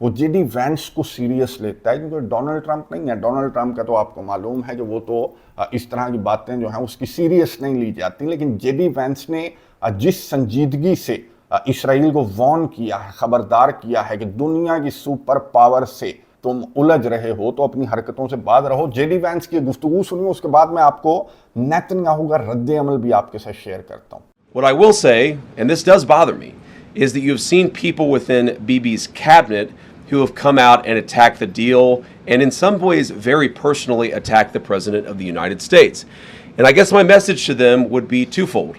وہ J D Venice کو serious لیتا ہے, کیونکہ ڈونلڈ ٹرمپ نہیں ہے. ڈونلڈ ٹرمپ کا تو آپ کو معلوم ہے کہ وہ تو اس طرح کی باتیں جو ہیں اس کی سیریس نہیں لی جاتی, لیکن جے ڈی وینس نے جس سنجیدگی سے اسرائیل کو وارن کیا ہے, خبردار کیا ہے کہ دنیا کی سپر پاور سے تم الجھ رہے ہو تو اپنی حرکتوں سے باز رہو. جے ڈی وینس کی گفتگو سنیے, اس کے بعد میں آپ کو نیتن یاہو کا رد عمل بھی آپ کے ساتھ شیئر کرتا ہوں. What I will say, and this does bother me, is that you've seen people within Bibi's cabinet who have come out and attacked the deal and in some ways very personally attacked the President of the United States. And I guess my message to them would be twofold.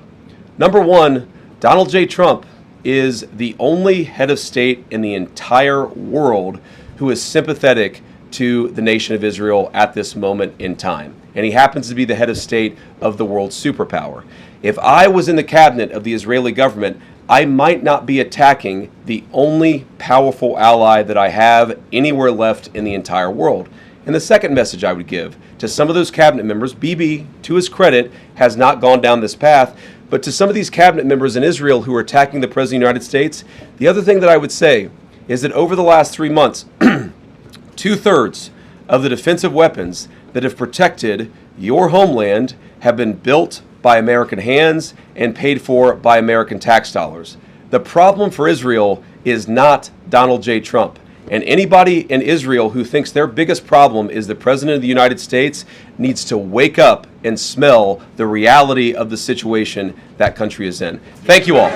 Number one, Donald J. Trump is the only head of state in the entire world who is sympathetic to the nation of Israel at this moment in time. And he happens to be the head of state of the world's superpower. If I was in the cabinet of the Israeli government, I might not be attacking the only powerful ally that I have anywhere left in the entire world. And the second message I would give to some of those cabinet members, Bibi, to his credit, has not gone down this path, but to some of these cabinet members in Israel who are attacking the President of the United States, the other thing that I would say is that over the last 3 months, 2/3 of the defensive weapons that have protected your homeland have been built by American hands and paid for by American tax dollars. The problem for Israel is not Donald J. Trump. And anybody in Israel who thinks their biggest problem is the President of the United States needs to wake up and smell the reality of the situation that country is in. Thank you all.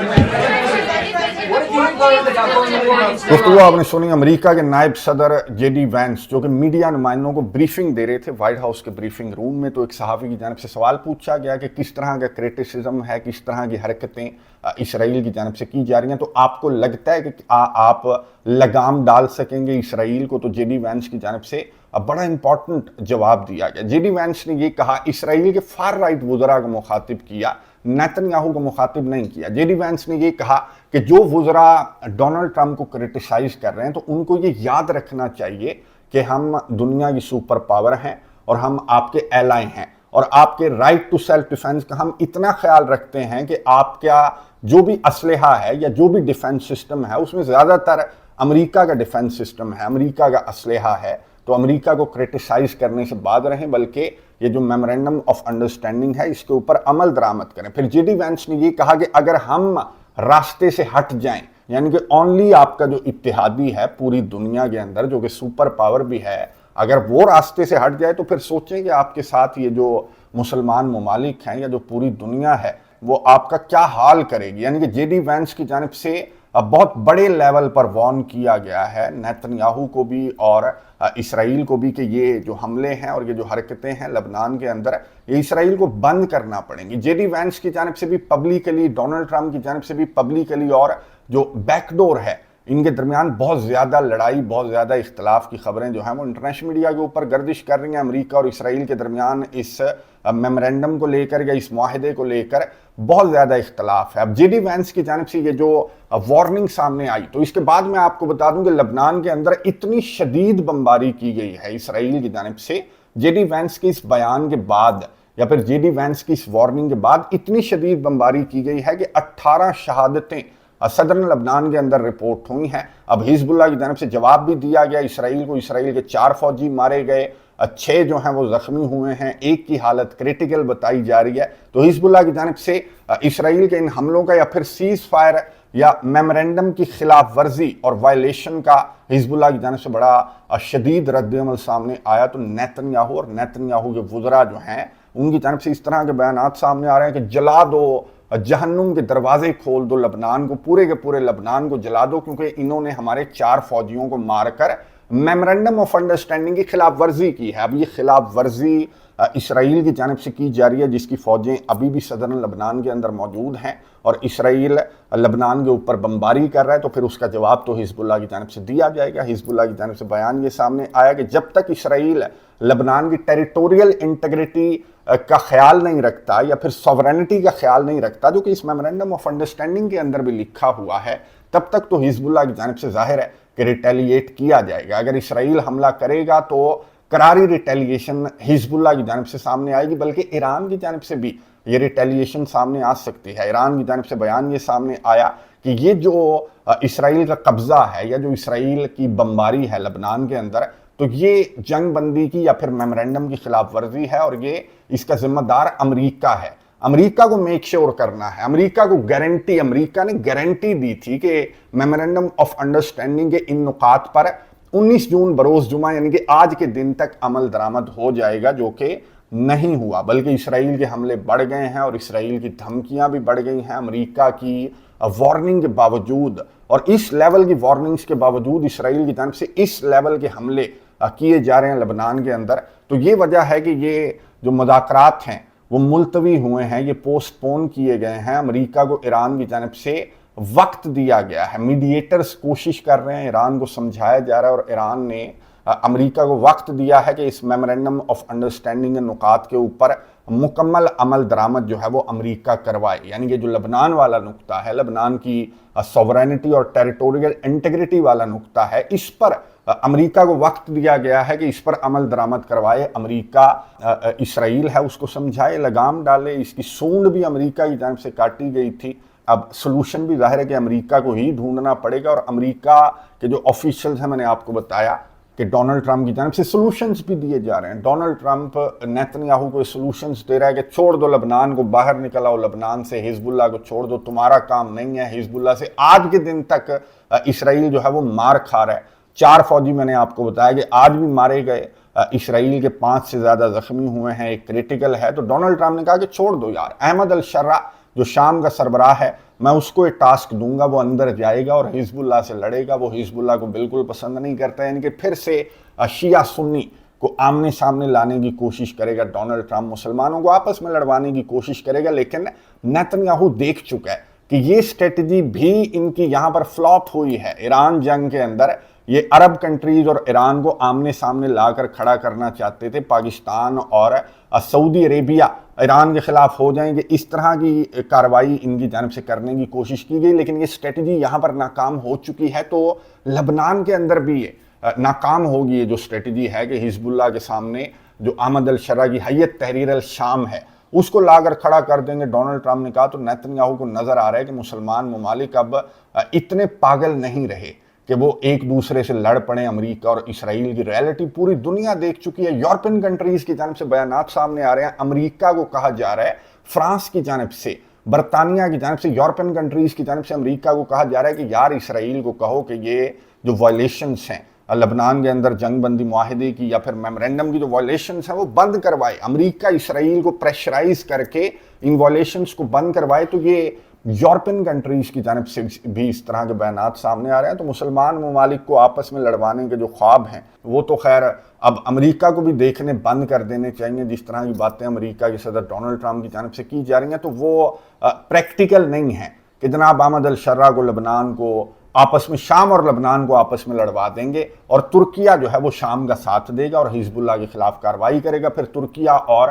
گفتگو آپ نے سنی امریکہ کے نائب صدر J D Venice جو کہ media نمائندوں کو بریفنگ دے رہے تھے وائٹ ہاؤس کے بریفنگ روم میں. تو ایک صحافی کی جانب سے سوال پوچھا گیا کہ کس طرح کا کریٹیسزم ہے, کس طرح کی حرکتیں اسرائیل کی جانب سے کی جا رہی ہیں, تو آپ کو لگتا ہے کہ آپ لگام ڈال سکیں گے اسرائیل کو؟ تو جے ڈی وینس کی جانب سے بڑا امپورٹنٹ جواب دیا گیا. جے ڈی وینس نے یہ کہا, اسرائیل کے فار رائٹ وزراء کو مخاطب کیا, نیتن یاہو کو مخاطب نہیں کیا. جے ڈی وینس نے یہ کہا کہ جو وزراء ڈونلڈ ٹرمپ کو کرٹیسائز کر رہے ہیں تو ان کو یہ یاد رکھنا چاہیے کہ ہم دنیا کی سپر پاور ہیں اور ہم آپ کے ایلائی ہیں, اور آپ کے رائٹ ٹو سیلف ڈیفense کا ہم اتنا خیال رکھتے ہیں کہ آپ کا جو بھی اسلحہ ہے یا جو بھی ڈیفenس سسٹم ہے اس میں زیادہ تر امریکہ کا ڈیفenس سسٹم ہے, امریکہ کا اسلحہ ہے. تو امریکہ کو کرٹیسائز کرنے سے باز رہیں, بلکہ یہ جو میمورینڈم آف انڈرسٹینڈنگ ہے اس کے اوپر عمل درآمد کریں. پھر جے ڈی وینس نے یہ کہا کہ اگر ہم راستے سے ہٹ جائیں, یعنی کہ اونلی آپ کا جو اتحادی ہے پوری دنیا کے اندر جو کہ سپر پاور بھی ہے, اگر وہ راستے سے ہٹ جائے تو پھر سوچیں کہ آپ کے ساتھ یہ جو مسلمان ممالک ہیں یا جو پوری دنیا ہے وہ آپ کا کیا حال کرے گی. یعنی کہ جے ڈی وینس کی جانب سے بہت بڑے لیول پر وارن کیا گیا ہے نیتن یاہو کو بھی اور اسرائیل کو بھی کہ یہ جو حملے ہیں اور یہ جو حرکتیں ہیں لبنان کے اندر یہ اسرائیل کو بند کرنا پڑیں گی. جے ڈی وینس کی جانب سے بھی پبلکلی, ڈونلڈ ٹرمپ کی جانب سے بھی پبلکلی, اور جو بیک ڈور ہے ان کے درمیان بہت زیادہ لڑائی, بہت زیادہ اختلاف کی خبریں جو ہیں وہ انٹرنیشنل میڈیا کے اوپر گردش کر رہی ہیں. امریکہ اور اسرائیل کے درمیان اس میمورینڈم کو لے کر یا اس معاہدے کو لے کر بہت زیادہ اختلاف ہے. اب جے ڈی وینس کی جانب سے یہ جو وارننگ سامنے آئی تو اس کے بعد میں آپ کو بتا دوں کہ لبنان کے اندر اتنی شدید بمباری کی گئی ہے اسرائیل کی جانب سے جے ڈی وینس کے اس بیان کے بعد یا پھر جے ڈی وینس کی اس وارننگ کے بعد اتنی شدید بمباری کی گئی ہے کہ 18 شہادتیں صدرن لبنان کے اندر رپورٹ ہوئی ہیں. اب حزب اللہ کی جانب سے جواب بھی دیا گیا اسرائیل کو. اسرائیل کے 4 فوجی مارے گئے, 6 جو ہیں وہ زخمی ہوئے ہیں, 1 کی حالت کریٹیکل بتائی جا رہی ہے. تو حزب اللہ کی جانب سے اسرائیل کے ان حملوں کا یا پھر سیز فائر یا میمورینڈم کی خلاف ورزی اور وائلیشن کا حزب اللہ کی جانب سے بڑا شدید رد عمل سامنے آیا. تو نیتن یاہو اور نیتن یاہو کے وزراء جو ہیں ان کی جانب سے اس طرح کے بیانات سامنے آ رہے ہیں کہ جلا دو, جہنم کے دروازے کھول دو لبنان کو, پورے کے پورے لبنان کو جلا دو, کیونکہ انہوں نے ہمارے 4 فوجیوں کو مار کر میمورینڈم آف انڈرسٹینڈنگ کی خلاف ورزی کی ہے. اب یہ خلاف ورزی اسرائیل کی جانب سے کی جا رہی ہے جس کی فوجیں ابھی بھی صدرن لبنان کے اندر موجود ہیں اور اسرائیل لبنان کے اوپر بمباری کر رہا ہے. تو پھر اس کا جواب تو حزب اللہ کی جانب سے دیا جائے گا. حزب اللہ کی جانب سے بیان یہ سامنے آیا کہ جب تک اسرائیل لبنان کی ٹیریٹوریل انٹیگریٹی کا خیال نہیں رکھتا یا پھر سوورینٹی کا خیال نہیں رکھتا جو کہ اس میمورینڈم آف انڈرسٹینڈنگ کے اندر بھی لکھا ہوا ہے, تب تک تو حزب اللہ کی جانب سے ظاہر ہے کہ ریٹیلیٹ کیا جائے گا. اگر اسرائیل حملہ کرے گا تو کراری ریٹیلیشن حزب اللہ کی جانب سے سامنے آئے گی, بلکہ ایران کی جانب سے بھی یہ ریٹیلیشن سامنے آ سکتی ہے۔ ایران کی جانب سے بیان یہ سامنے آیا کہ یہ جو اسرائیل کا قبضہ ہے یا جو اسرائیل کی بمباری ہے لبنان کے اندر، تو یہ جنگ بندی کی یا پھر میمورنڈم کی خلاف ورزی ہے، اور یہ اس کا ذمہ دار امریکہ ہے۔ امریکہ کو میک شور کرنا ہے، امریکہ کو گارنٹی، امریکہ نے گارنٹی دی تھی کہ میمورنڈم آف انڈرسٹینڈنگ کے ان نکات پر 19 جون بروز جمعہ یعنی کہ آج کے دن تک عمل درآمد ہو جائے گا، جو کہ نہیں ہوا، بلکہ اسرائیل کے حملے بڑھ گئے ہیں اور اسرائیل کی دھمکیاں بھی بڑھ گئی ہیں امریکہ کی وارننگ کے باوجود، اور اس لیول کی وارننگز کے باوجود اسرائیل کی جانب سے اس لیول کے حملے کیے جا رہے ہیں لبنان کے اندر۔ تو یہ وجہ ہے کہ یہ جو مذاکرات ہیں وہ ملتوی ہوئے ہیں، یہ پوسٹ پون کیے گئے ہیں۔ امریکہ کو ایران کی جانب سے وقت دیا گیا ہے، میڈیٹرز کوشش کر رہے ہیں، ایران کو سمجھایا جا رہا ہے، اور ایران نے امریکہ کو وقت دیا ہے کہ اس میمورنڈم آف انڈرسٹینڈنگ نکات کے اوپر مکمل عمل درآمد جو ہے وہ امریکہ کروائے۔ یعنی کہ جو لبنان والا نقطہ ہے، لبنان کی سوورینٹی اور ٹیریٹوریل انٹیگریٹی والا نقطہ ہے، اس پر امریکہ کو وقت دیا گیا ہے کہ اس پر عمل درآمد کروائے۔ امریکہ اسرائیل ہے اس کو سمجھائے، لگام ڈالے، اس کی سونڈ بھی امریکہ کی جانب سے کاٹی گئی تھی۔ اب سلوشن بھی ظاہر ہے کہ امریکہ کو ہی ڈھونڈنا پڑے گا، اور امریکہ کے جو آفیشلز ہیں، میں نے آپ کو بتایا کہ ڈونلڈ ٹرمپ کی جانب سے سلوشنز بھی دیے جا رہے ہیں۔ ڈونلڈ ٹرمپ نیتنیاہو کو سلوشنز دے رہا ہے کہ چھوڑ دو لبنان کو، باہر نکل آؤ لبنان سے، حزب اللہ کو چھوڑ دو، تمہارا کام نہیں ہے۔ حزب اللہ سے آج کے دن تک اسرائیل جو ہے وہ مار کھا رہا ہے، 4 فوجی میں نے آپ کو بتایا کہ آج بھی مارے گئے، اسرائیل کے 5 سے زیادہ زخمی ہوئے ہیں، ایک کریٹیکل ہے۔ تو ڈونلڈ ٹرمپ نے کہا کہ چھوڑ دو یار، احمد الشرع جو شام کا سربراہ ہے، میں اس کو ایک ٹاسک دوں گا، وہ اندر جائے گا اور حزب اللہ سے لڑے گا۔ وہ حزب اللہ کو بالکل پسند نہیں کرتا ہے، یعنی کہ پھر سے شیعہ سنی کو آمنے سامنے لانے کی کوشش کرے گا ڈونلڈ ٹرمپ، مسلمانوں کو آپس میں لڑوانے کی کوشش کرے گا۔ لیکن نیتنیاہو دیکھ چکا ہے کہ یہ اسٹریٹجی بھی ان کی یہاں پر فلاپ ہوئی ہے۔ ایران جنگ کے اندر یہ عرب کنٹریز اور ایران کو آمنے سامنے لا کر کھڑا کرنا چاہتے تھے، پاکستان اور سعودی عربیہ ایران کے خلاف ہو جائیں گے، اس طرح کی کارروائی ان کی جانب سے کرنے کی کوشش کی گئی، لیکن یہ اسٹریٹجی یہاں پر ناکام ہو چکی ہے۔ تو لبنان کے اندر بھی یہ ناکام ہوگی، یہ جو اسٹریٹجی ہے کہ حزب اللہ کے سامنے جو احمد الشرع کی حیت تحریر الشام ہے اس کو لا کر کھڑا کر دیں گے۔ ڈونلڈ ٹرمپ نے کہا تو نیتنیاہو کو نظر آ رہا ہے کہ مسلمان ممالک اب اتنے پاگل نہیں رہے کہ وہ ایک دوسرے سے لڑ پڑیں۔ امریکہ اور اسرائیل کی ریالٹی پوری دنیا دیکھ چکی ہے، یورپین کنٹریز کی جانب سے بیانات سامنے آ رہے ہیں، امریکہ کو کہا جا رہا ہے، فرانس کی جانب سے، برطانیہ کی جانب سے، یورپین کنٹریز کی جانب سے امریکہ کو کہا جا رہا ہے کہ یار اسرائیل کو کہو کہ یہ جو وائلیشنز ہیں لبنان کے اندر جنگ بندی معاہدے کی یا پھر میمورنڈم کی جو وائلیشنز ہیں وہ بند کروائے۔ امریکہ اسرائیل کو پریشرائز کر کے ان وائلیشنز کو بند کروائے۔ تو یہ یورپین کنٹریز کی جانب سے بھی اس طرح کے بیانات سامنے آ رہے ہیں۔ تو مسلمان ممالک کو آپس میں لڑوانے کے جو خواب ہیں وہ تو خیر اب امریکہ کو بھی دیکھنے بند کر دینے چاہیے۔ جس طرح کی باتیں امریکہ کے صدر ڈونلڈ ٹرمپ کی جانب سے کی جا رہی ہیں تو وہ پریکٹیکل نہیں ہیں کہ جناب احمد الشرع کو لبنان کو آپس میں، شام اور لبنان کو آپس میں لڑوا دیں گے، اور ترکیہ جو ہے وہ شام کا ساتھ دے گا اور حزب اللہ کے خلاف کارروائی کرے گا۔ پھر ترکیہ اور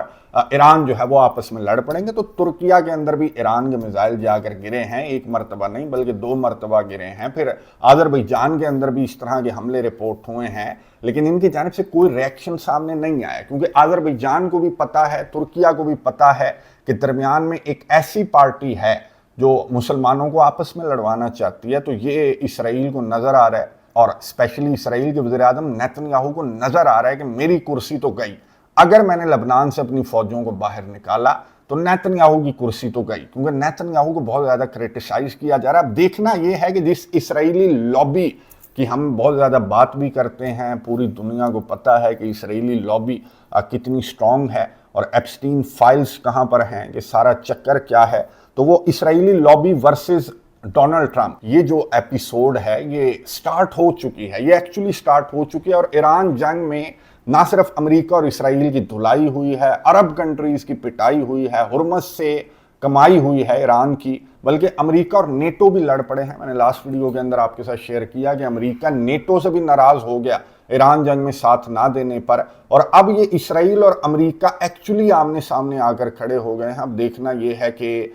ایران جو ہے وہ آپس میں لڑ پڑیں گے۔ تو ترکیہ کے اندر بھی ایران کے میزائل جا کر گرے ہیں، ایک مرتبہ نہیں بلکہ 2 مرتبہ گرے ہیں۔ پھر آذربائیجان کے اندر بھی اس طرح کے حملے رپورٹ ہوئے ہیں، لیکن ان کی جانب سے کوئی ریئیکشن سامنے نہیں آیا، کیونکہ آذربائیجان کو بھی پتہ ہے، ترکیہ کو بھی پتہ ہے کہ درمیان میں ایک ایسی پارٹی ہے جو مسلمانوں کو آپس میں لڑوانا چاہتی ہے۔ تو یہ اسرائیل کو نظر آ رہا ہے، اور اسپیشلی اسرائیل کے وزیر اعظم نیتنیاہو کو نظر آ رہا ہے کہ میری کرسی تو گئی، اگر میں نے لبنان سے اپنی فوجوں کو باہر نکالا تو نیتنیاہو کی کرسی تو گئی، کیونکہ نیتنیاہو کو بہت زیادہ کرٹیسائز کیا جا رہا ہے۔ اب دیکھنا یہ ہے کہ جس اسرائیلی لابی کی ہم بہت زیادہ بات بھی کرتے ہیں، پوری دنیا کو پتہ ہے کہ اسرائیلی لابی کتنی سٹرونگ ہے اور ایپسٹین فائلز کہاں پر ہیں، یہ سارا چکر کیا ہے۔ تو وہ اسرائیلی لابی ورسز ڈونلڈ ٹرمپ، یہ جو ایپیسوڈ ہے یہ سٹارٹ ہو چکی ہے، یہ ایکچولی سٹارٹ ہو چکی ہے۔ اور ایران جنگ میں نہ صرف امریکہ اور اسرائیل کی دھلائی ہوئی ہے، عرب کنٹریز کی پٹائی ہوئی ہے، ہرمز سے کمائی ہوئی ہے ایران کی، بلکہ امریکہ اور نیٹو بھی لڑ پڑے ہیں۔ میں نے لاسٹ ویڈیو کے اندر آپ کے ساتھ شیئر کیا کہ امریکہ نیٹو سے بھی ناراض ہو گیا ایران جنگ میں ساتھ نہ دینے پر، اور اب یہ اسرائیل اور امریکہ ایکچولی آمنے سامنے آ کر کھڑے ہو گئے ہیں۔ اب دیکھنا یہ ہے کہ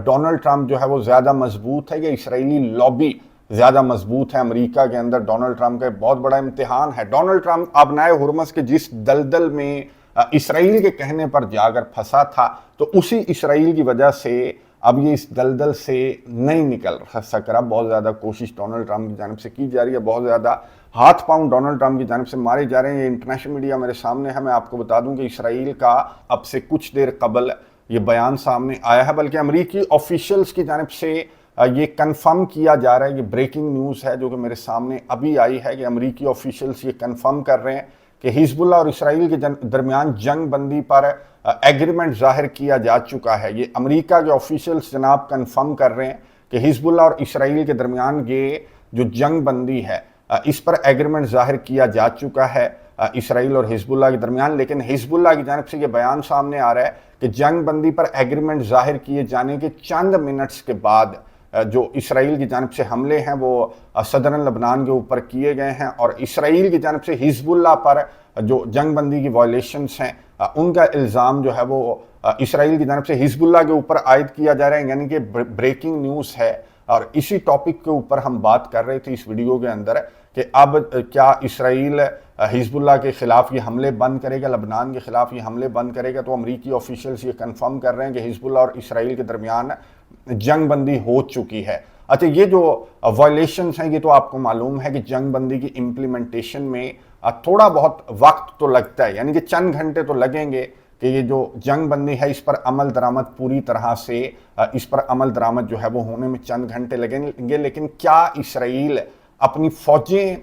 ڈونلڈ ٹرمپ جو ہے وہ زیادہ مضبوط ہے یا اسرائیلی لابی زیادہ مضبوط ہے امریکہ کے اندر۔ ڈونلڈ ٹرمپ کا ایک بہت بڑا امتحان ہے۔ ڈونلڈ ٹرمپ اب نئے ہرمز کے جس دلدل میں اسرائیل کے کہنے پر جا کر پھنسا تھا، تو اسی اسرائیل کی وجہ سے اب یہ اس دلدل سے نہیں نکل سک رہا۔ بہت زیادہ کوشش ڈونلڈ ٹرمپ کی جانب سے کی جا رہی ہے، بہت زیادہ ہاتھ پاؤں ڈونلڈ ٹرمپ کی جانب سے مارے جا رہے ہیں۔ یہ انٹرنیشنل میڈیا میرے سامنے ہے، میں آپ کو بتا دوں کہ اسرائیل کا اب سے کچھ دیر قبل یہ بیان سامنے آیا ہے، بلکہ امریکی آفیشلز کی جانب سے یہ کنفرم کیا جا رہا ہے، یہ بریکنگ نیوز ہے جو کہ میرے سامنے ابھی آئی ہے کہ امریکی آفیشلز یہ کنفرم کر رہے ہیں کہ حزب اللہ اور اسرائیل کے درمیان جنگ بندی پر ایگریمنٹ ظاہر کیا جا چکا ہے۔ یہ امریکہ کے آفیشلز جناب کنفرم کر رہے ہیں کہ حزب اللہ اور اسرائیل کے درمیان یہ جو جنگ بندی ہے اس پر ایگریمنٹ ظاہر کیا جا چکا ہے اسرائیل اور حزب اللہ کے درمیان۔ لیکن حزب اللہ کی جانب سے یہ بیان سامنے آ رہا ہے کہ جنگ بندی پر ایگریمنٹ ظاہر کیے جانے کے چند منٹس کے بعد جو اسرائیل کی جانب سے حملے ہیں وہ صدرن لبنان کے اوپر کیے گئے ہیں، اور اسرائیل کی جانب سے حزب اللہ پر جو جنگ بندی کی وائلیشنز ہیں ان کا الزام جو ہے وہ اسرائیل کی جانب سے حزب اللہ کے اوپر عائد کیا جا رہا ہے، یعنی کہ بریکنگ نیوز ہے۔ اور اسی ٹاپک کے اوپر ہم بات کر رہے تھے اس ویڈیو کے اندر کہ اب کیا اسرائیل حزب اللہ کے خلاف یہ حملے بند کرے گا، لبنان کے خلاف یہ حملے بند کرے گا؟ تو امریکی آفیشلز یہ کنفرم کر رہے ہیں کہ حزب اللہ اور اسرائیل کے درمیان جنگ بندی ہو چکی ہے۔ اچھا، یہ جو وائلیشنز ہیں یہ تو آپ کو معلوم ہے کہ جنگ بندی کی امپلیمنٹیشن میں تھوڑا بہت وقت تو لگتا ہے، یعنی کہ چند گھنٹے تو لگیں گے کہ یہ جو جنگ بندی ہے اس پر عمل درآمد پوری طرح سے اس پر عمل درآمد جو ہے وہ ہونے میں چند گھنٹے لگیں گے۔ لیکن کیا اسرائیل اپنی فوجیں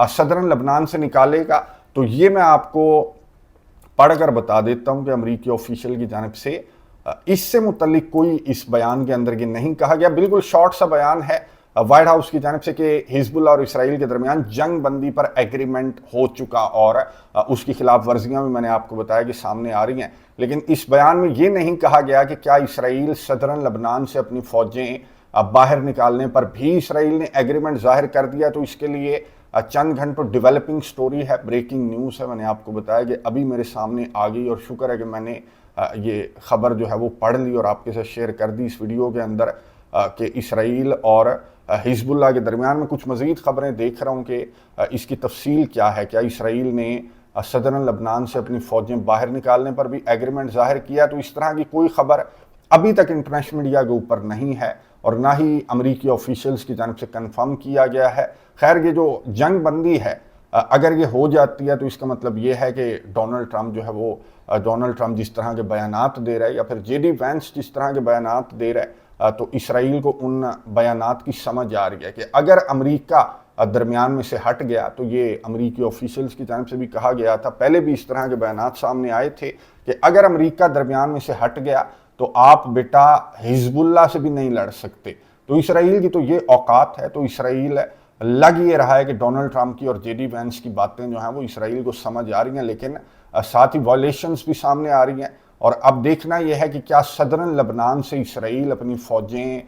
صدرن لبنان سے نکالے گا؟ تو یہ میں آپ کو پڑھ کر بتا دیتا ہوں کہ امریکی آفیشل کی جانب سے اس سے متعلق کوئی اس بیان کے اندر یہ نہیں کہا گیا، بالکل شارٹ سا بیان ہے وائٹ ہاؤس کی جانب سے کہ حزب اللہ اور اسرائیل کے درمیان جنگ بندی پر ایگریمنٹ ہو چکا، اور اس کی خلاف ورزیاں بھی میں نے آپ کو بتایا کہ سامنے آ رہی ہیں۔ لیکن اس بیان میں یہ نہیں کہا گیا کہ کیا اسرائیل صدرن لبنان سے اپنی فوجیں باہر نکالنے پر بھی اسرائیل نے ایگریمنٹ ظاہر کر دیا، تو اس کے لیے چند گھنٹوں ڈیولپنگ سٹوری ہے، بریکنگ نیوز ہے۔ میں نے آپ کو بتایا کہ ابھی میرے سامنے آ گئی، اور شکر ہے کہ میں نے یہ خبر جو ہے وہ پڑھ لی اور آپ کے ساتھ شیئر کر دی اس ویڈیو کے اندر کہ اسرائیل اور حزب اللہ کے درمیان میں کچھ مزید خبریں دیکھ رہا ہوں کہ اس کی تفصیل کیا ہے۔ کیا اسرائیل نے صدرن لبنان سے اپنی فوجیں باہر نکالنے پر بھی ایگریمنٹ ظاہر کیا؟ تو اس طرح کی کوئی خبر ابھی تک انٹرنیشنل میڈیا کے اوپر نہیں ہے، اور نہ ہی امریکی آفیشلز کی جانب سے کنفرم کیا گیا ہے۔ خیر، یہ جو جنگ بندی ہے اگر یہ ہو جاتی ہے تو اس کا مطلب یہ ہے کہ ڈونلڈ ٹرمپ جو ہے وہ ڈونلڈ ٹرمپ جس طرح کے بیانات دے رہا ہے، یا پھر جے ڈی وینس جس طرح کے بیانات دے رہا ہے، تو اسرائیل کو ان بیانات کی سمجھ آ رہی ہے کہ اگر امریکہ درمیان میں سے ہٹ گیا، تو یہ امریکی آفیشلز کی جانب سے بھی کہا گیا تھا، پہلے بھی اس طرح کے بیانات سامنے آئے تھے کہ اگر امریکہ درمیان میں سے ہٹ گیا تو آپ بیٹا حزب اللہ سے بھی نہیں لڑ سکتے۔ تو اسرائیل کی تو یہ اوقات ہے، تو اسرائیل لگ یہ رہا ہے کہ ڈونلڈ ٹرمپ کی اور جے ڈی وینس کی باتیں جو ہیں وہ اسرائیل کو سمجھ آ رہی ہیں، لیکن ساتھ ہی وائلیشنز بھی سامنے آ رہی ہیں۔ اور اب دیکھنا یہ ہے کہ کیا صدرن لبنان سے اسرائیل اپنی فوجیں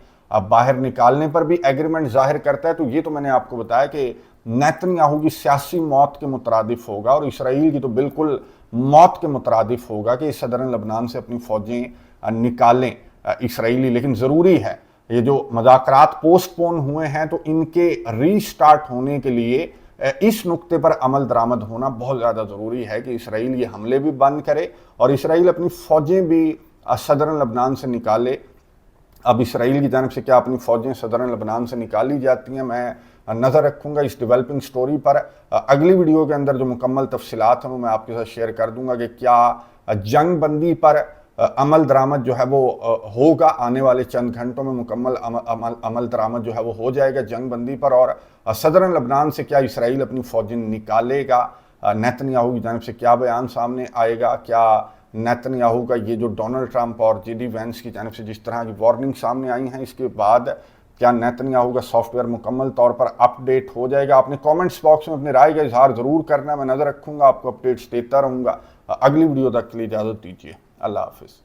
باہر نکالنے پر بھی ایگریمنٹ ظاہر کرتا ہے؟ تو یہ تو میں نے آپ کو بتایا کہ نیتن یاہو کی سیاسی موت کے مترادف ہوگا، اور اسرائیل کی تو بالکل موت کے مترادف ہوگا کہ صدرن لبنان سے اپنی فوجیں نکالیں اسرائیلی۔ لیکن ضروری ہے یہ جو مذاکرات پوسٹ پون ہوئے ہیں تو ان کے ری سٹارٹ ہونے کے لیے اس نقطے پر عمل درآمد ہونا بہت زیادہ ضروری ہے کہ اسرائیل یہ حملے بھی بند کرے اور اسرائیل اپنی فوجیں بھی صدرن لبنان سے نکالے۔ اب اسرائیل کی جانب سے کیا اپنی فوجیں صدرن لبنان سے نکالی جاتی ہیں، میں نظر رکھوں گا اس ڈیولپنگ سٹوری پر۔ اگلی ویڈیو کے اندر جو مکمل تفصیلات ہیں وہ میں آپ کے ساتھ شیئر کر دوں گا کہ کیا جنگ بندی پر عمل درآمد جو ہے وہ ہوگا آنے والے چند گھنٹوں میں، مکمل عمل درآمد جو ہے وہ ہو جائے گا جنگ بندی پر، اور صدرن لبنان سے کیا اسرائیل اپنی فوجیں نکالے گا، نیتن یاہو کی جانب سے کیا بیان سامنے آئے گا، کیا نیتن یاہو کا یہ جو ڈونلڈ ٹرمپ اور جے ڈی وینس کی جانب سے جس طرح کی وارننگ سامنے آئی ہیں اس کے بعد کیا نیتن یاہو کا سافٹ ویئر مکمل طور پر اپ ڈیٹ ہو جائے گا؟ آپ نے کامنٹس باکس میں اپنی رائے کا اظہار ضرور کرنا ہے، میں نظر رکھوں گا، آپ کو اپڈیٹس دیتا رہوں گا۔ اگلی ویڈیو تک کے لیے اجازت دیجیے، اللہ حافظ۔